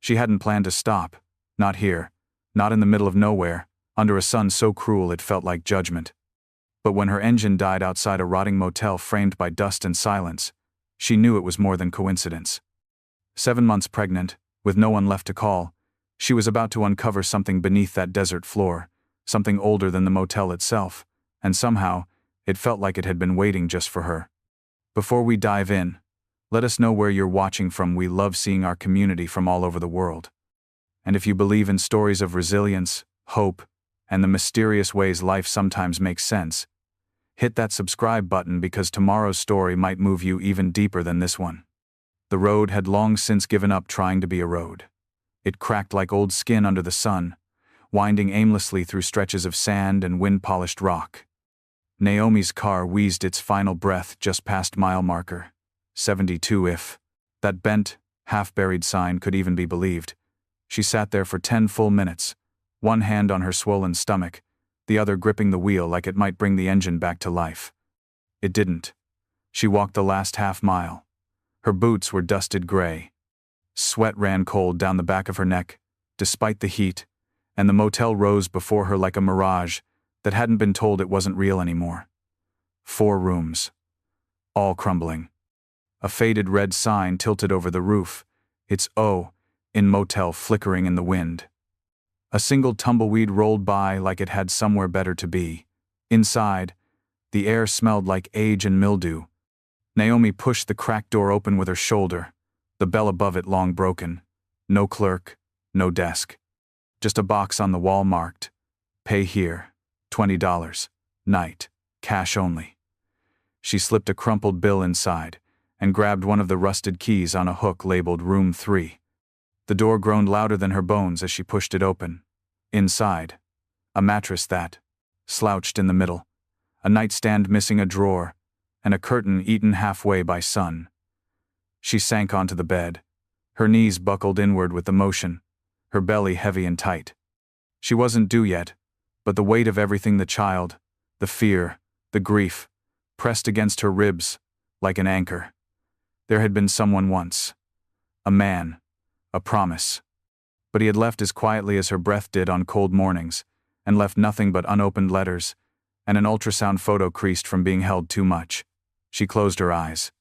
She hadn't planned to stop. Not here. Not in the middle of nowhere, under a sun so cruel it felt like judgment. But when her engine died outside a rotting motel framed by dust and silence, she knew it was more than coincidence. 7 months pregnant, with no one left to call, she was about to uncover something beneath that desert floor, something older than the motel itself, and somehow, it felt like it had been waiting just for her. Before we dive in, let us know where you're watching from. We love seeing our community from all over the world. And if you believe in stories of resilience, hope, and the mysterious ways life sometimes makes sense, hit that subscribe button because tomorrow's story might move you even deeper than this one. The road had long since given up trying to be a road. It cracked like old skin under the sun, winding aimlessly through stretches of sand and wind-polished rock. Naomi's car wheezed its final breath just past mile marker 72 if that bent, half-buried sign could even be believed. She sat there for 10 full minutes, one hand on her swollen stomach, the other gripping the wheel like it might bring the engine back to life. It didn't. She walked the last half mile. Her boots were dusted gray. Sweat ran cold down the back of her neck, despite the heat, and the motel rose before her like a mirage that hadn't been told it wasn't real anymore. 4 rooms. All crumbling. A faded red sign tilted over the roof, its O in motel flickering in the wind. A single tumbleweed rolled by like it had somewhere better to be. Inside, the air smelled like age and mildew. Naomi pushed the cracked door open with her shoulder, the bell above it long broken. No clerk, no desk. Just a box on the wall marked, "Pay here, $20, night, cash only." She slipped a crumpled bill inside and grabbed one of the rusted keys on a hook labeled Room 3. The door groaned louder than her bones as she pushed it open. Inside, a mattress that slouched in the middle, a nightstand missing a drawer, and a curtain eaten halfway by sun. She sank onto the bed, her knees buckled inward with the motion, her belly heavy and tight. She wasn't due yet, but the weight of everything, the child, the fear, the grief, pressed against her ribs like an anchor. There had been someone once. A man. A promise. But he had left as quietly as her breath did on cold mornings, and left nothing but unopened letters, and an ultrasound photo creased from being held too much. She closed her eyes.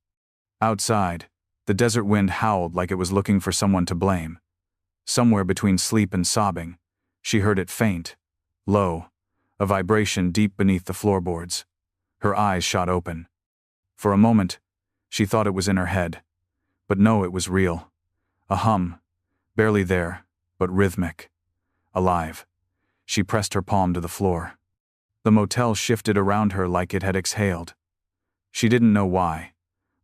Outside, the desert wind howled like it was looking for someone to blame. Somewhere between sleep and sobbing, she heard it faint, low, a vibration deep beneath the floorboards. Her eyes shot open. For a moment, she thought it was in her head. But no, it was real. A hum, barely there, but rhythmic. Alive. She pressed her palm to the floor. The motel shifted around her like it had exhaled. She didn't know why,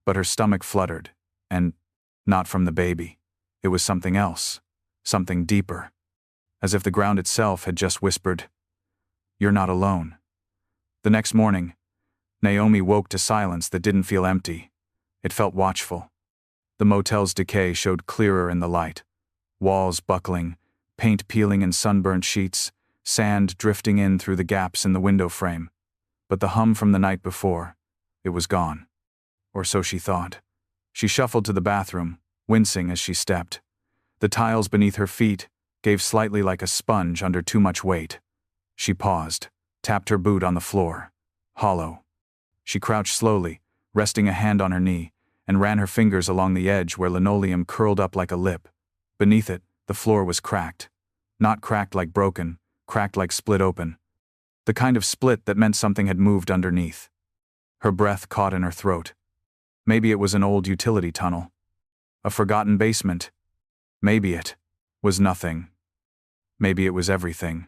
but her stomach fluttered, and not from the baby. It was something else, something deeper. As if the ground itself had just whispered, "You're not alone." The next morning, Naomi woke to silence that didn't feel empty. It felt watchful. The motel's decay showed clearer in the light. Walls buckling, paint peeling in sunburnt sheets, sand drifting in through the gaps in the window frame. But the hum from the night before, it was gone. Or so she thought. She shuffled to the bathroom, wincing as she stepped. The tiles beneath her feet gave slightly like a sponge under too much weight. She paused, tapped her boot on the floor. Hollow. She crouched slowly, resting a hand on her knee, and ran her fingers along the edge where linoleum curled up like a lip. Beneath it, the floor was cracked. Not cracked like broken, cracked like split open. The kind of split that meant something had moved underneath. Her breath caught in her throat. Maybe it was an old utility tunnel. A forgotten basement. Maybe it was nothing. Maybe it was everything.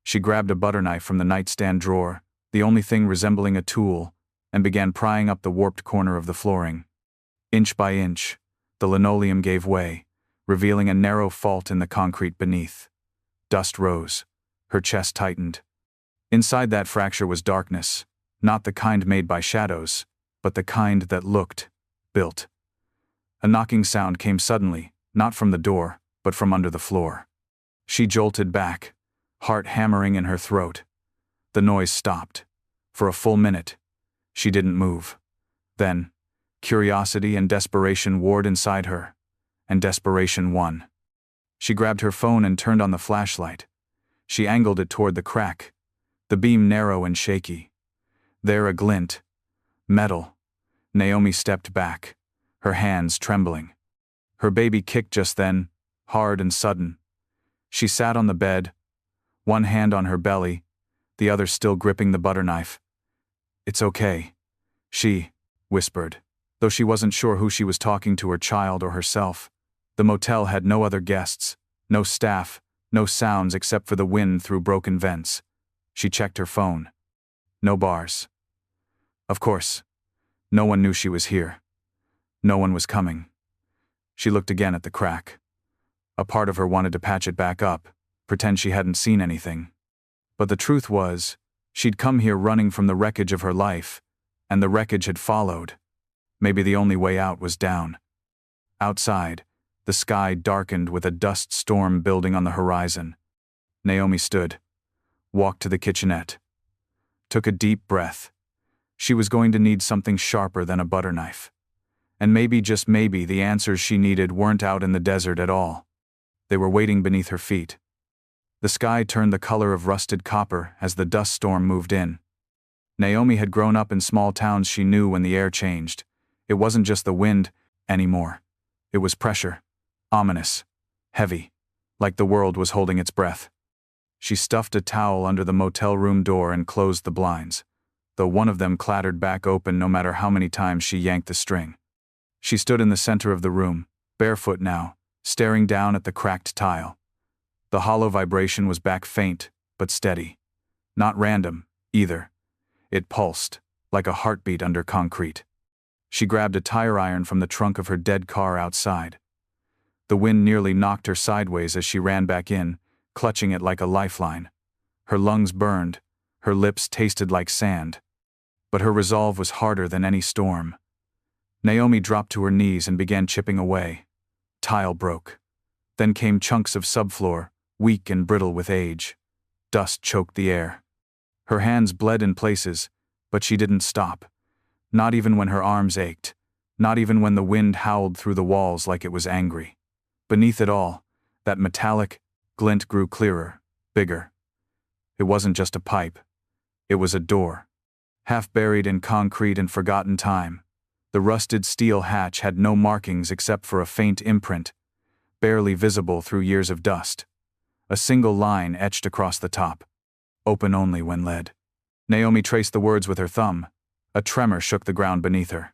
She grabbed a butter knife from the nightstand drawer, the only thing resembling a tool, and began prying up the warped corner of the flooring. Inch by inch, the linoleum gave way, revealing a narrow fault in the concrete beneath. Dust rose. Her chest tightened. Inside that fracture was darkness, not the kind made by shadows, but the kind that looked built. A knocking sound came suddenly, not from the door, but from under the floor. She jolted back, heart hammering in her throat. The noise stopped. For a full minute, she didn't move. Then, curiosity and desperation warred inside her, and desperation won. She grabbed her phone and turned on the flashlight. She angled it toward the crack, the beam narrow and shaky. There a glint. Metal. Naomi stepped back, her hands trembling. Her baby kicked just then, hard and sudden. She sat on the bed, one hand on her belly, the other still gripping the butter knife. "It's okay," she whispered, though she wasn't sure who she was talking to, her child or herself. The motel had no other guests, no staff, no sounds except for the wind through broken vents. She checked her phone. No bars. Of course. No one knew she was here. No one was coming. She looked again at the crack. A part of her wanted to patch it back up, pretend she hadn't seen anything. But the truth was, she'd come here running from the wreckage of her life, and the wreckage had followed. Maybe the only way out was down. Outside, the sky darkened with a dust storm building on the horizon. Naomi stood, walked to the kitchenette, took a deep breath. She was going to need something sharper than a butter knife. And maybe, just maybe, the answers she needed weren't out in the desert at all. They were waiting beneath her feet. The sky turned the color of rusted copper as the dust storm moved in. Naomi had grown up in small towns. She knew when the air changed. It wasn't just the wind anymore. It was pressure. Ominous. Heavy. Like the world was holding its breath. She stuffed a towel under the motel room door and closed the blinds, though one of them clattered back open no matter how many times she yanked the string. She stood in the center of the room, barefoot now, staring down at the cracked tile. The hollow vibration was back, faint, but steady. Not random, either. It pulsed, like a heartbeat under concrete. She grabbed a tire iron from the trunk of her dead car outside. The wind nearly knocked her sideways as she ran back in, clutching it like a lifeline. Her lungs burned, her lips tasted like sand. But her resolve was harder than any storm. Naomi dropped to her knees and began chipping away. Tile broke. Then came chunks of subfloor, weak and brittle with age. Dust choked the air. Her hands bled in places, but she didn't stop. Not even when her arms ached. Not even when the wind howled through the walls like it was angry. Beneath it all, that metallic glint grew clearer, bigger. It wasn't just a pipe. It was a door. Half buried in concrete and forgotten time. The rusted steel hatch had no markings except for a faint imprint, barely visible through years of dust. A single line etched across the top. Open only when led. Naomi traced the words with her thumb. A tremor shook the ground beneath her.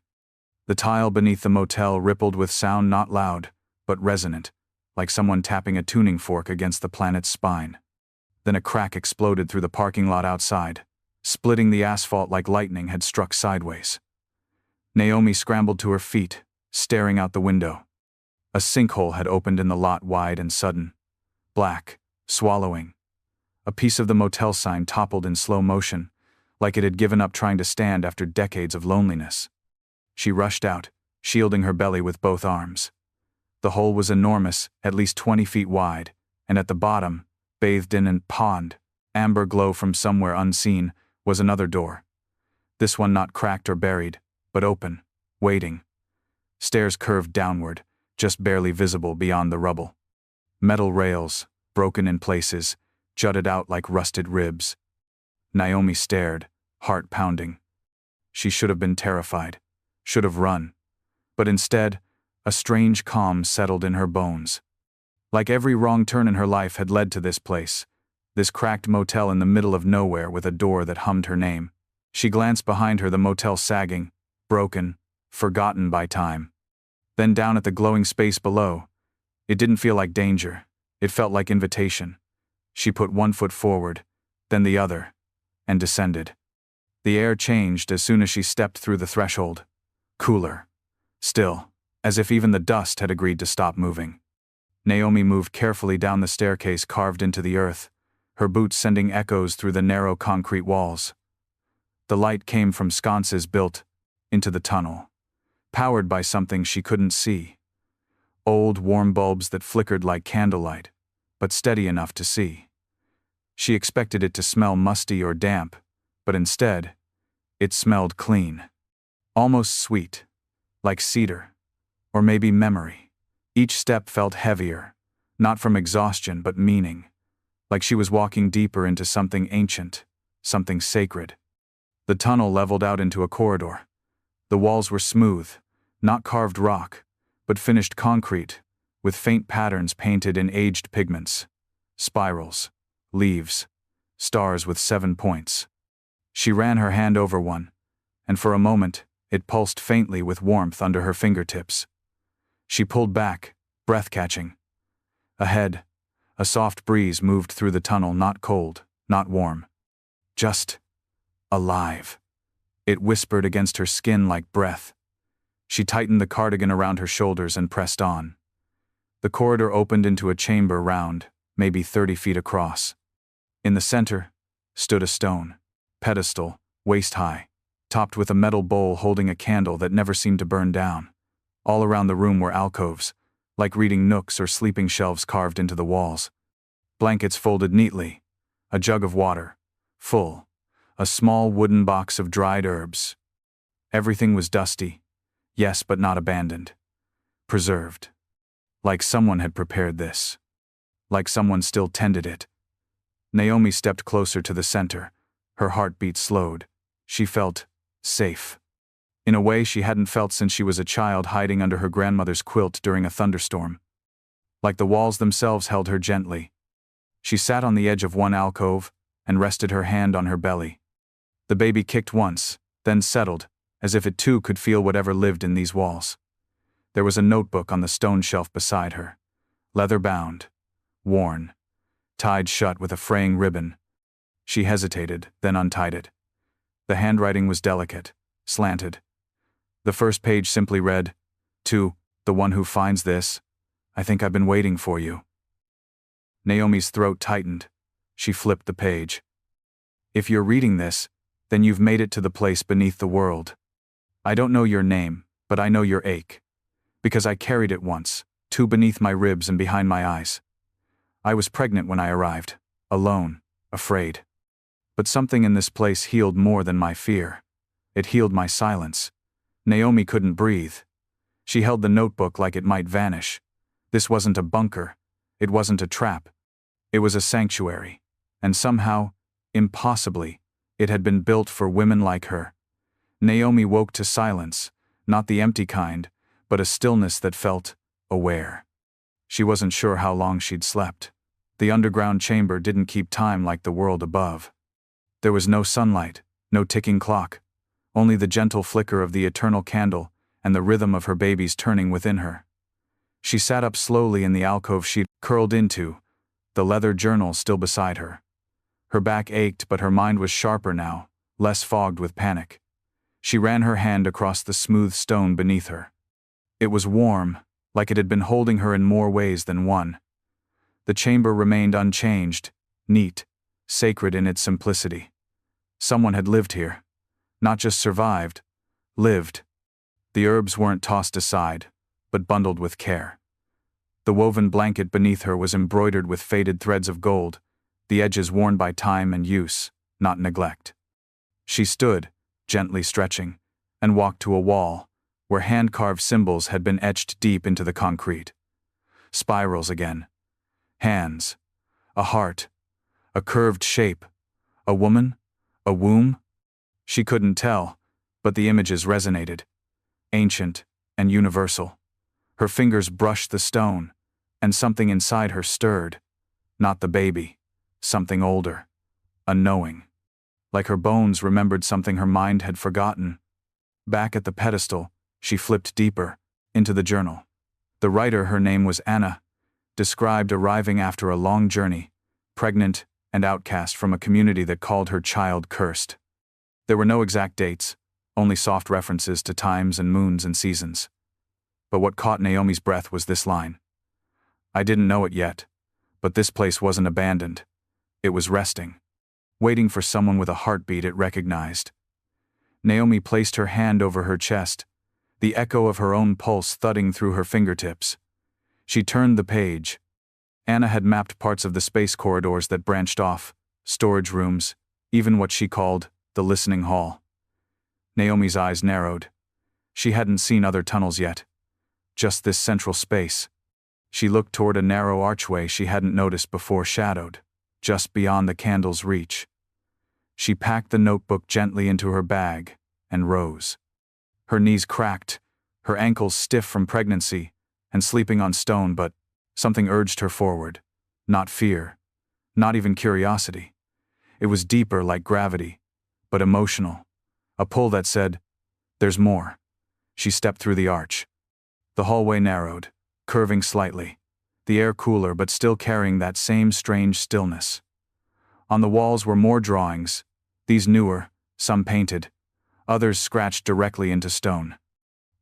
The tile beneath the motel rippled with sound, not loud, but resonant, like someone tapping a tuning fork against the planet's spine. Then a crack exploded through the parking lot outside, splitting the asphalt like lightning had struck sideways. Naomi scrambled to her feet, staring out the window. A sinkhole had opened in the lot, wide and sudden. Black, swallowing. A piece of the motel sign toppled in slow motion, like it had given up trying to stand after decades of loneliness. She rushed out, shielding her belly with both arms. The hole was enormous, at least 20 feet wide, and at the bottom, bathed in a pond, amber glow from somewhere unseen, was another door. This one not cracked or buried, but open, waiting. Stairs curved downward, just barely visible beyond the rubble. Metal rails, broken in places, jutted out like rusted ribs. Naomi stared, heart pounding. She should have been terrified, should have run. But instead, a strange calm settled in her bones. Like every wrong turn in her life had led to this place, this cracked motel in the middle of nowhere with a door that hummed her name. She glanced behind her, the motel sagging, broken, forgotten by time. Then down at the glowing space below. It didn't feel like danger. It felt like invitation. She put one foot forward, then the other, and descended. The air changed as soon as she stepped through the threshold. Cooler. Still, as if even the dust had agreed to stop moving. Naomi moved carefully down the staircase carved into the earth, her boots sending echoes through the narrow concrete walls. The light came from sconces built into the tunnel, powered by something she couldn't see. Old, warm bulbs that flickered like candlelight, but steady enough to see. She expected it to smell musty or damp, but instead, it smelled clean. Almost sweet, like cedar, or maybe memory. Each step felt heavier, Not from exhaustion, but meaning. Like she was walking deeper into something ancient, something sacred. The tunnel leveled out into a corridor. The walls were smooth, not carved rock, but finished concrete, with faint patterns painted in aged pigments. Spirals, leaves, stars with 7 points. She ran her hand over one, and for a moment, it pulsed faintly with warmth under her fingertips. She pulled back, breath-catching. Ahead, a soft breeze moved through the tunnel, not cold, not warm. Just alive. It whispered against her skin like breath. She tightened the cardigan around her shoulders and pressed on. The corridor opened into a chamber round, maybe 30 feet across. In the center stood a stone pedestal, waist-high, topped with a metal bowl holding a candle that never seemed to burn down. All around the room were alcoves, like reading nooks or sleeping shelves carved into the walls. Blankets folded neatly, a jug of water, full, a small wooden box of dried herbs. Everything was dusty, yes, but not abandoned. Preserved. Like someone had prepared this. Like someone still tended it. Naomi stepped closer to the center. Her heartbeat slowed. She felt safe. In a way she hadn't felt since she was a child hiding under her grandmother's quilt during a thunderstorm. Like the walls themselves held her gently. She sat on the edge of one alcove and rested her hand on her belly. The baby kicked once, then settled, as if it too could feel whatever lived in these walls. There was a notebook on the stone shelf beside her. Leather-bound, worn, tied shut with a fraying ribbon. She hesitated, then untied it. The handwriting was delicate, slanted. The first page simply read, "To the one who finds this, I think I've been waiting for you." Naomi's throat tightened. She flipped the page. "If you're reading this, then you've made it to the place beneath the world. I don't know your name, but I know your ache. Because I carried it once, too beneath my ribs and behind my eyes. I was pregnant when I arrived, alone, afraid. But something in this place healed more than my fear. It healed my silence." Naomi couldn't breathe. She held the notebook like it might vanish. This wasn't a bunker. It wasn't a trap. It was a sanctuary. And somehow, impossibly, it had been built for women like her. Naomi woke to silence, not the empty kind, but a stillness that felt aware. She wasn't sure how long she'd slept. The underground chamber didn't keep time like the world above. There was no sunlight, no ticking clock, only the gentle flicker of the eternal candle and the rhythm of her baby's turning within her. She sat up slowly in the alcove she'd curled into, the leather journal still beside her. Her back ached, but her mind was sharper now, less fogged with panic. She ran her hand across the smooth stone beneath her. It was warm, like it had been holding her in more ways than one. The chamber remained unchanged, neat, sacred in its simplicity. Someone had lived here. Not just survived, lived. The herbs weren't tossed aside, but bundled with care. The woven blanket beneath her was embroidered with faded threads of gold, the edges worn by time and use, not neglect. She stood, gently stretching, and walked to a wall, where hand-carved symbols had been etched deep into the concrete. Spirals again. Hands. A heart. A curved shape. A woman? A womb? She couldn't tell, but the images resonated. Ancient and universal. Her fingers brushed the stone, and something inside her stirred. Not the baby. Something older. A knowing. Like her bones remembered something her mind had forgotten. Back at the pedestal, she flipped deeper, into the journal. The writer, her name was Anna, described arriving after a long journey, pregnant and outcast from a community that called her child cursed. There were no exact dates, only soft references to times and moons and seasons. But what caught Naomi's breath was this line. "I didn't know it yet, but this place wasn't abandoned. It was resting, waiting for someone with a heartbeat it recognized." Naomi placed her hand over her chest, the echo of her own pulse thudding through her fingertips. She turned the page. Anna had mapped parts of the space corridors that branched off, storage rooms, even what she called the listening hall. Naomi's eyes narrowed. She hadn't seen other tunnels yet. Just this central space. She looked toward a narrow archway she hadn't noticed before, shadowed, just beyond the candle's reach. She packed the notebook gently into her bag and rose. Her knees cracked, her ankles stiff from pregnancy and sleeping on stone, but something urged her forward. Not fear, not even curiosity. It was deeper, like gravity, but emotional. A pull that said, "There's more." She stepped through the arch. The hallway narrowed, curving slightly, the air cooler but still carrying that same strange stillness. On the walls were more drawings, these newer, some painted, others scratched directly into stone.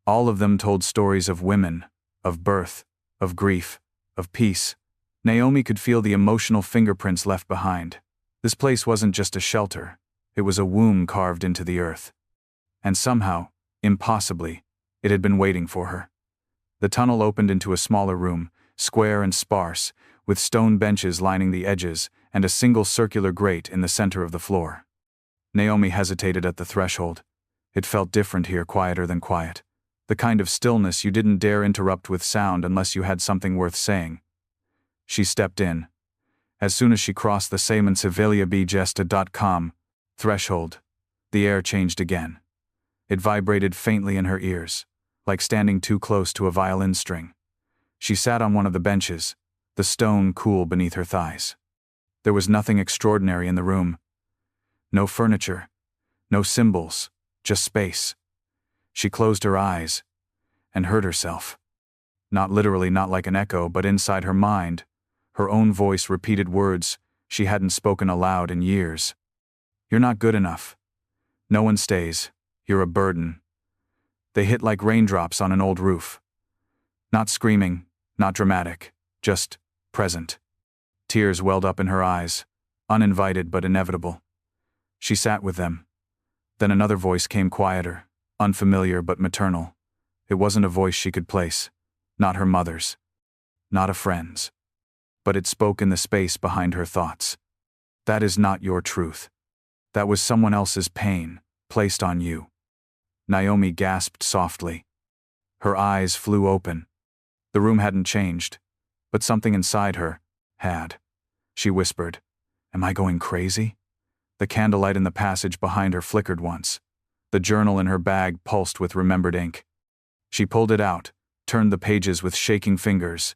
All of them told stories of women, of birth, of grief, of peace. Naomi could feel the emotional fingerprints left behind. This place wasn't just a shelter, it was a womb carved into the earth. And somehow, impossibly, it had been waiting for her. The tunnel opened into a smaller room, square and sparse, with stone benches lining the edges and a single circular grate in the center of the floor. Naomi hesitated at the threshold. It felt different here, quieter than quiet. The kind of stillness you didn't dare interrupt with sound unless you had something worth saying. She stepped in. As soon as she crossed the SemenSevillabGesta.com threshold, the air changed again. It vibrated faintly in her ears, like standing too close to a violin string. She sat on one of the benches, the stone cool beneath her thighs. There was nothing extraordinary in the room. No furniture, no symbols, just space. She closed her eyes and heard herself. Not literally, not like an echo, but inside her mind, her own voice repeated words she hadn't spoken aloud in years. "You're not good enough. No one stays. You're a burden." They hit like raindrops on an old roof. Not screaming, not dramatic, just present. Tears welled up in her eyes, uninvited but inevitable. She sat with them. Then another voice came, quieter, unfamiliar but maternal. It wasn't a voice she could place, not her mother's, not a friend's. But it spoke in the space behind her thoughts. "That is not your truth. That was someone else's pain, placed on you." Naomi gasped softly. Her eyes flew open. The room hadn't changed, but something inside her had. She whispered, "Am I going crazy?" The candlelight in the passage behind her flickered once. The journal in her bag pulsed with remembered ink. She pulled it out, turned the pages with shaking fingers,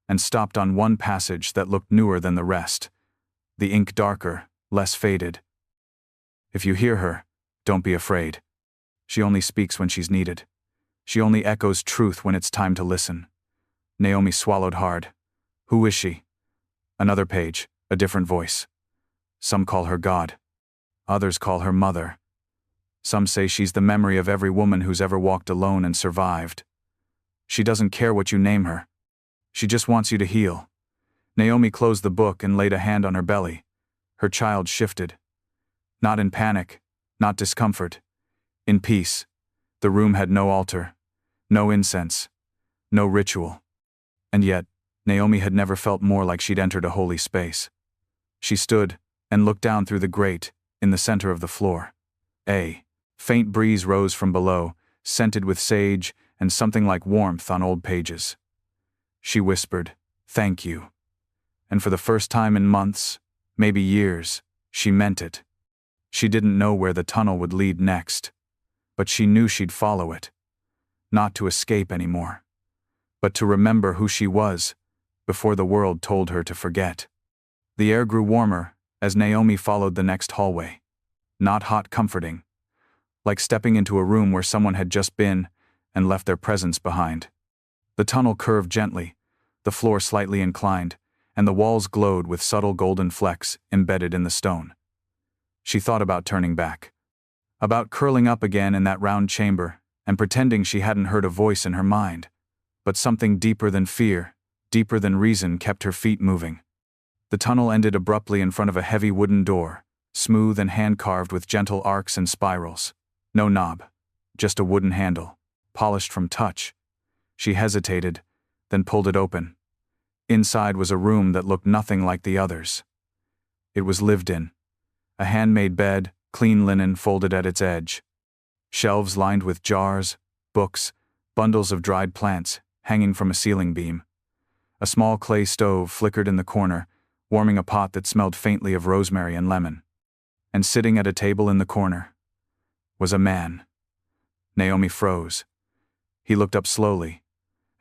and stopped on one passage that looked newer than the rest. The ink darker, less faded. "If you hear her, don't be afraid. She only speaks when she's needed. She only echoes truth when it's time to listen." Naomi swallowed hard. "Who is she?" Another page, a different voice. "Some call her God. Others call her mother. Some say she's the memory of every woman who's ever walked alone and survived. She doesn't care what you name her. She just wants you to heal." Naomi closed the book and laid a hand on her belly. Her child shifted. Not in panic, not discomfort. In peace. The room had no altar, no incense, no ritual. And yet, Naomi had never felt more like she'd entered a holy space. She stood and looked down through the grate in the center of the floor. A faint breeze rose from below, scented with sage and something like warmth on old pages. She whispered, "Thank you." And for the first time in months, maybe years, she meant it. She didn't know where the tunnel would lead next, but she knew she'd follow it. Not to escape anymore, but to remember who she was before the world told her to forget. The air grew warmer as Naomi followed the next hallway. Not hot, comforting, like stepping into a room where someone had just been and left their presence behind. The tunnel curved gently, the floor slightly inclined, and the walls glowed with subtle golden flecks embedded in the stone. She thought about turning back, about curling up again in that round chamber and pretending she hadn't heard a voice in her mind. But something deeper than fear, deeper than reason, kept her feet moving. The tunnel ended abruptly in front of a heavy wooden door, smooth and hand-carved with gentle arcs and spirals. No knob, just a wooden handle, polished from touch. She hesitated, then pulled it open. Inside was a room that looked nothing like the others. It was lived in. A handmade bed, clean linen folded at its edge. Shelves lined with jars, books, bundles of dried plants hanging from a ceiling beam. A small clay stove flickered in the corner, warming a pot that smelled faintly of rosemary and lemon. And sitting at a table in the corner was a man. Naomi froze. He looked up slowly,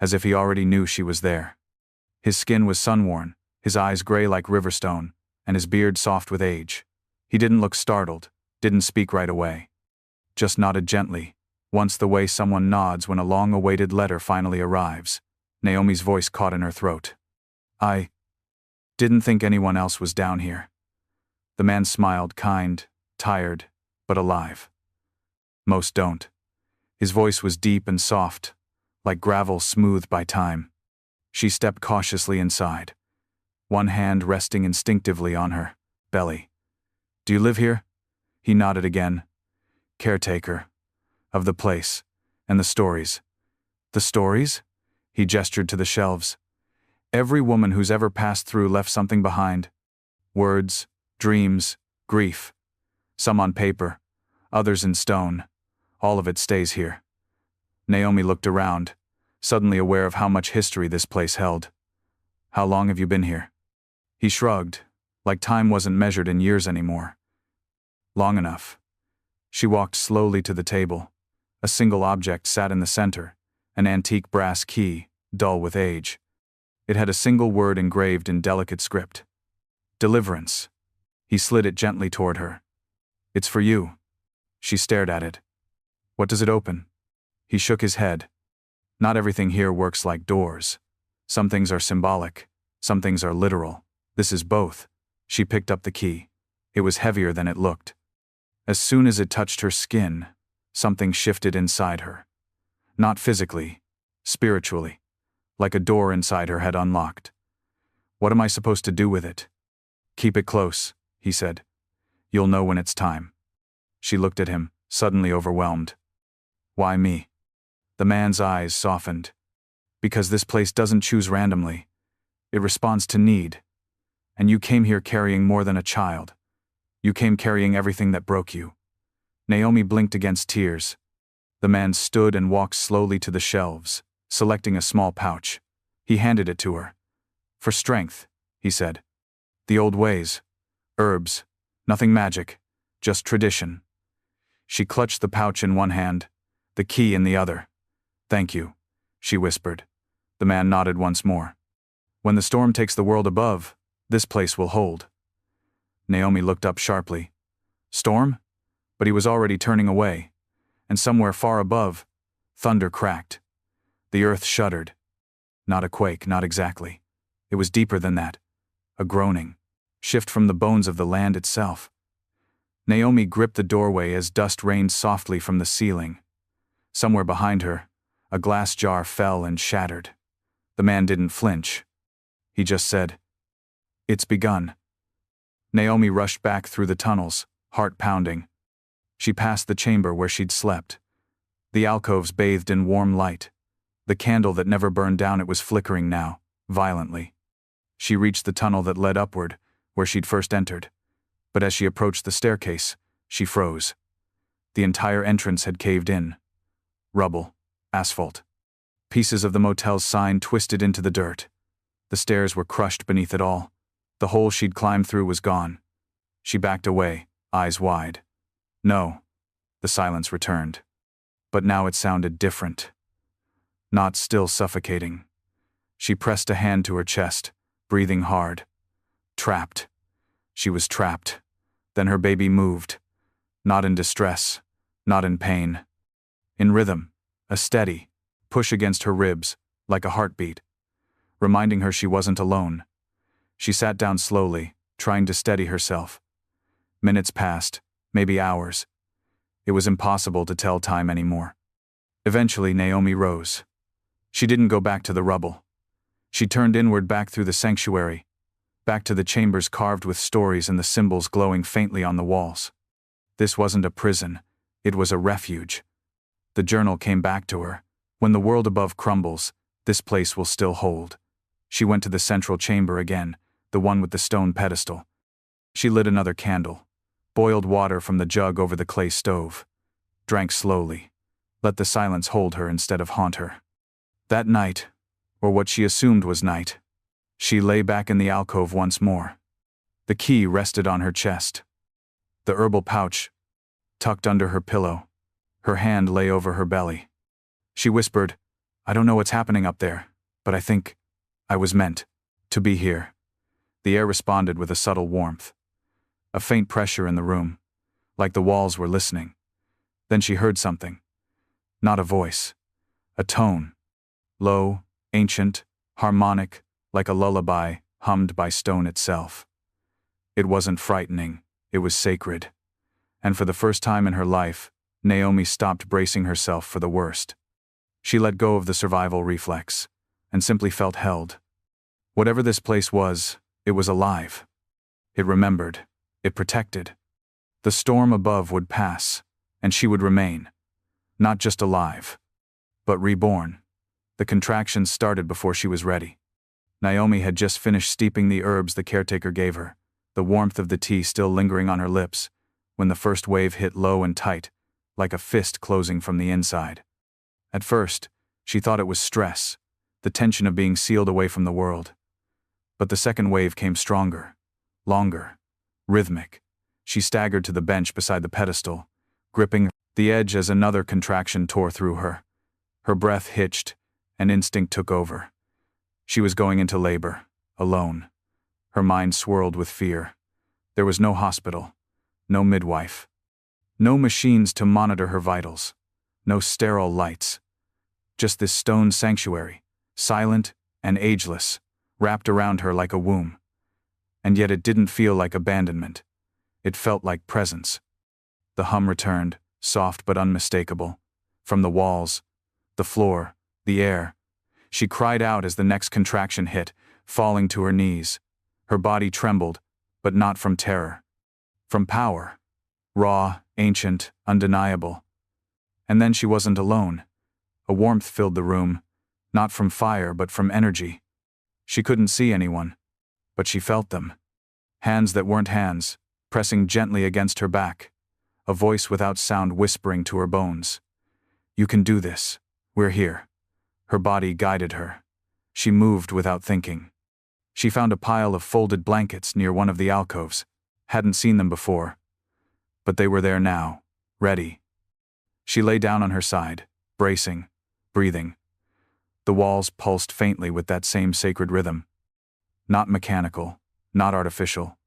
as if he already knew she was there. His skin was sun-worn, his eyes gray like riverstone, and his beard soft with age. He didn't look startled, didn't speak right away. Just nodded gently, once the way someone nods when a long-awaited letter finally arrives. Naomi's voice caught in her throat. "I didn't think anyone else was down here." The man smiled, kind, tired, but alive. "Most don't." His voice was deep and soft, like gravel smoothed by time. She stepped cautiously inside, one hand resting instinctively on her belly. "Do you live here?" He nodded again. "Caretaker of the place and the stories." "The stories?" He gestured to the shelves. "Every woman who's ever passed through left something behind. Words, dreams, grief. Some on paper, others in stone. All of it stays here." Naomi looked around, suddenly aware of how much history this place held. "How long have you been here?" He shrugged, like time wasn't measured in years anymore. "Long enough." She walked slowly to the table. A single object sat in the center, an antique brass key, dull with age. It had a single word engraved in delicate script. "Deliverance." He slid it gently toward her. "It's for you." She stared at it. "What does it open?" He shook his head. "Not everything here works like doors. Some things are symbolic, some things are literal. This is both." She picked up the key. It was heavier than it looked. As soon as it touched her skin, something shifted inside her. Not physically, spiritually, like a door inside her had unlocked. "What am I supposed to do with it?" "Keep it close," he said. "You'll know when it's time." She looked at him, suddenly overwhelmed. "Why me?" The man's eyes softened. "Because this place doesn't choose randomly. It responds to need. And you came here carrying more than a child. You came carrying everything that broke you." Naomi blinked against tears. The man stood and walked slowly to the shelves, selecting a small pouch. He handed it to her. "For strength," he said. "The old ways. Herbs. Nothing magic. Just tradition." She clutched the pouch in one hand, the key in the other. "Thank you," she whispered. The man nodded once more. "When the storm takes the world above, this place will hold." Naomi looked up sharply. "Storm?" But he was already turning away, and somewhere far above, thunder cracked. The earth shuddered. Not a quake, not exactly. It was deeper than that. A groaning. Shift from the bones of the land itself. Naomi gripped the doorway as dust rained softly from the ceiling. Somewhere behind her, a glass jar fell and shattered. The man didn't flinch. He just said, "It's begun." Naomi rushed back through the tunnels, heart pounding. She passed the chamber where she'd slept. The alcoves bathed in warm light. The candle that never burned down, it was flickering now, violently. She reached the tunnel that led upward, where she'd first entered. But as she approached the staircase, she froze. The entire entrance had caved in. Rubble, asphalt. Pieces of the motel's sign twisted into the dirt. The stairs were crushed beneath it all. The hole she'd climbed through was gone. She backed away, eyes wide. "No." The silence returned. But now it sounded different. Not still suffocating. She pressed a hand to her chest, breathing hard. Trapped. She was trapped. Then her baby moved. Not in distress, not in pain. In rhythm, a steady push against her ribs, like a heartbeat, reminding her she wasn't alone. She sat down slowly, trying to steady herself. Minutes passed, maybe hours. It was impossible to tell time anymore. Eventually, Naomi rose. She didn't go back to the rubble. She turned inward, back through the sanctuary, back to the chambers carved with stories and the symbols glowing faintly on the walls. This wasn't a prison, it was a refuge. The journal came back to her. When the world above crumbles, this place will still hold. She went to the central chamber again, the one with the stone pedestal. She lit another candle, boiled water from the jug over the clay stove, drank slowly, let the silence hold her instead of haunt her. That night, or what she assumed was night, She lay back in the alcove once more. The key rested on her chest. The herbal pouch tucked under her pillow. Her hand lay over her belly. She whispered, "I don't know what's happening up there, but I think I was meant to be here." The air responded with a subtle warmth. A faint pressure in the room, like the walls were listening. Then she heard something. Not a voice. A tone. Low, ancient, harmonic, like a lullaby hummed by stone itself. It wasn't frightening, it was sacred. And for the first time in her life, Naomi stopped bracing herself for the worst. She let go of the survival reflex, and simply felt held. Whatever this place was, it was alive. It remembered. It protected. The storm above would pass, and she would remain. Not just alive, but reborn. The contractions started before she was ready. Naomi had just finished steeping the herbs the caretaker gave her, the warmth of the tea still lingering on her lips, when the first wave hit low and tight, like a fist closing from the inside. At first, she thought it was stress, the tension of being sealed away from the world. But the second wave came stronger, longer, rhythmic. She staggered to the bench beside the pedestal, gripping the edge as another contraction tore through her. Her breath hitched, and instinct took over. She was going into labor, alone. Her mind swirled with fear. There was no hospital, no midwife, no machines to monitor her vitals, no sterile lights. Just this stone sanctuary, silent and ageless, wrapped around her like a womb. And yet it didn't feel like abandonment. It felt like presence. The hum returned, soft but unmistakable. From the walls, the floor, the air. She cried out as the next contraction hit, falling to her knees. Her body trembled, but not from terror. From power. Raw, ancient, undeniable. And then she wasn't alone. A warmth filled the room, not from fire but from energy. She couldn't see anyone, but she felt them. Hands that weren't hands, pressing gently against her back. A voice without sound whispering to her bones. "You can do this. We're here." Her body guided her. She moved without thinking. She found a pile of folded blankets near one of the alcoves. Hadn't seen them before. But they were there now, ready. She lay down on her side, bracing, breathing. The walls pulsed faintly with that same sacred rhythm. Not mechanical, not artificial.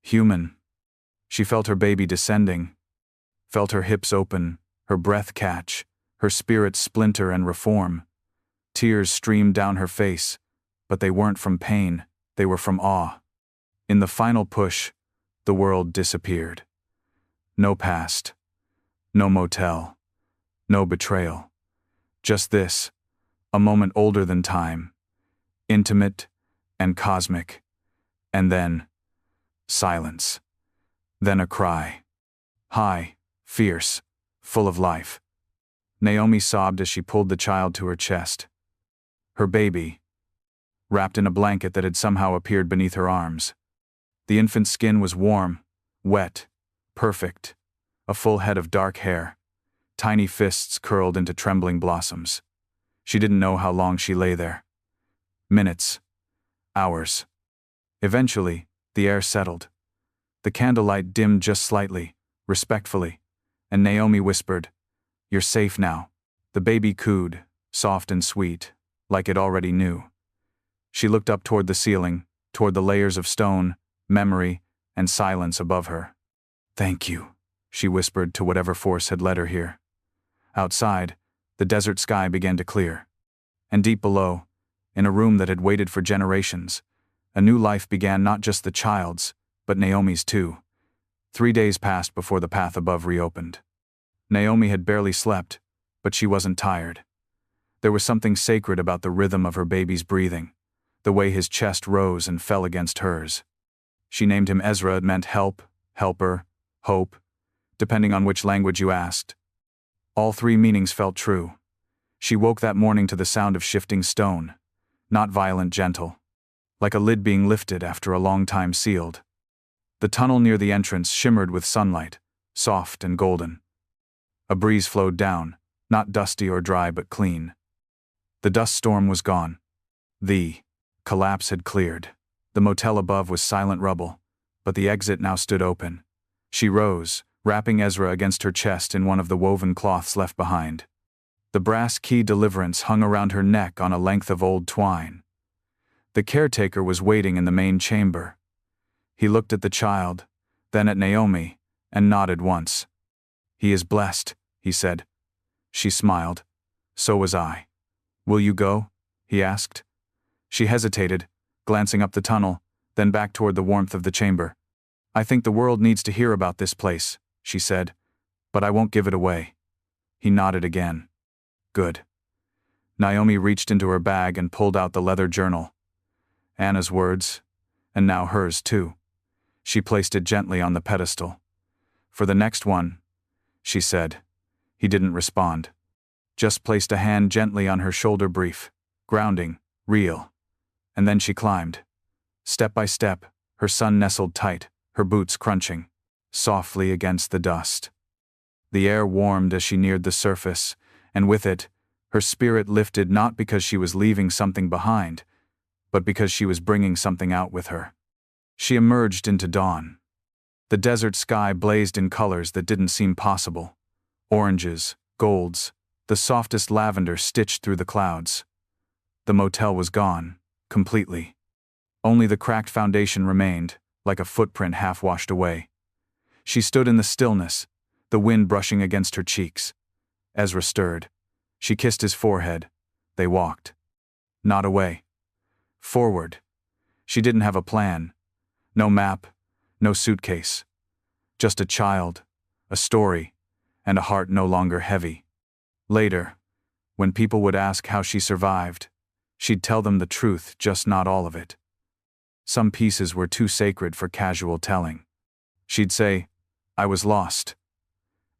Human. She felt her baby descending. Felt her hips open, her breath catch, her spirit splinter and reform. Tears streamed down her face, but they weren't from pain, they were from awe. In the final push, the world disappeared. No past. No motel. No betrayal. Just this, a moment older than time. Intimate and cosmic. And then, silence. Then a cry. High, fierce, full of life. Naomi sobbed as she pulled the child to her chest. Her baby, wrapped in a blanket that had somehow appeared beneath her arms. The infant's skin was warm, wet, perfect, a full head of dark hair, tiny fists curled into trembling blossoms. She didn't know how long she lay there. Minutes, hours. Eventually, the air settled. The candlelight dimmed just slightly, respectfully, and Naomi whispered, "You're safe now." The baby cooed, soft and sweet, like it already knew. She looked up toward the ceiling, toward the layers of stone, memory, and silence above her. "Thank you," she whispered to whatever force had led her here. Outside, the desert sky began to clear. And deep below, in a room that had waited for generations, a new life began, not just the child's, but Naomi's too. 3 days passed before the path above reopened. Naomi had barely slept, but she wasn't tired. There was something sacred about the rhythm of her baby's breathing, the way his chest rose and fell against hers. She named him Ezra. It meant help, helper, hope, depending on which language you asked. All three meanings felt true. She woke that morning to the sound of shifting stone, not violent, gentle, like a lid being lifted after a long time sealed. The tunnel near the entrance shimmered with sunlight, soft and golden. A breeze flowed down, not dusty or dry but clean. The dust storm was gone. The collapse had cleared. The motel above was silent rubble, but the exit now stood open. She rose, wrapping Ezra against her chest in one of the woven cloths left behind. The brass key deliverance hung around her neck on a length of old twine. The caretaker was waiting in the main chamber. He looked at the child, then at Naomi, and nodded once. "He is blessed," he said. She smiled. "So was I." "Will you go?" he asked. She hesitated, glancing up the tunnel, then back toward the warmth of the chamber. "I think the world needs to hear about this place," she said, "but I won't give it away." He nodded again. "Good." Naomi reached into her bag and pulled out the leather journal. Anna's words, and now hers too. She placed it gently on the pedestal. "For the next one," she said. He didn't respond. Just placed a hand gently on her shoulder, brief, grounding, real. And then she climbed. Step by step, her son nestled tight, her boots crunching softly against the dust. The air warmed as she neared the surface, and with it, her spirit lifted, not because she was leaving something behind, but because she was bringing something out with her. She emerged into dawn. The desert sky blazed in colors that didn't seem possible. Oranges, golds, the softest lavender stitched through the clouds. The motel was gone, completely. Only the cracked foundation remained, like a footprint half washed away. She stood in the stillness, the wind brushing against her cheeks. Ezra stirred. She kissed his forehead. They walked. Not away. Forward. She didn't have a plan. No map, no suitcase. Just a child, a story, and a heart no longer heavy. Later, when people would ask how she survived, she'd tell them the truth, just not all of it. Some pieces were too sacred for casual telling. She'd say, "I was lost."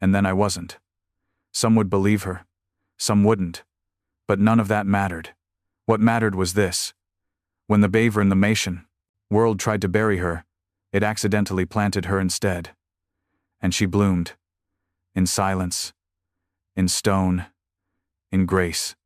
And then I wasn't. Some would believe her, some wouldn't. But none of that mattered. What mattered was this. When the Baver and the Mason world tried to bury her, it accidentally planted her instead. And she bloomed. In silence. In stone. In grace.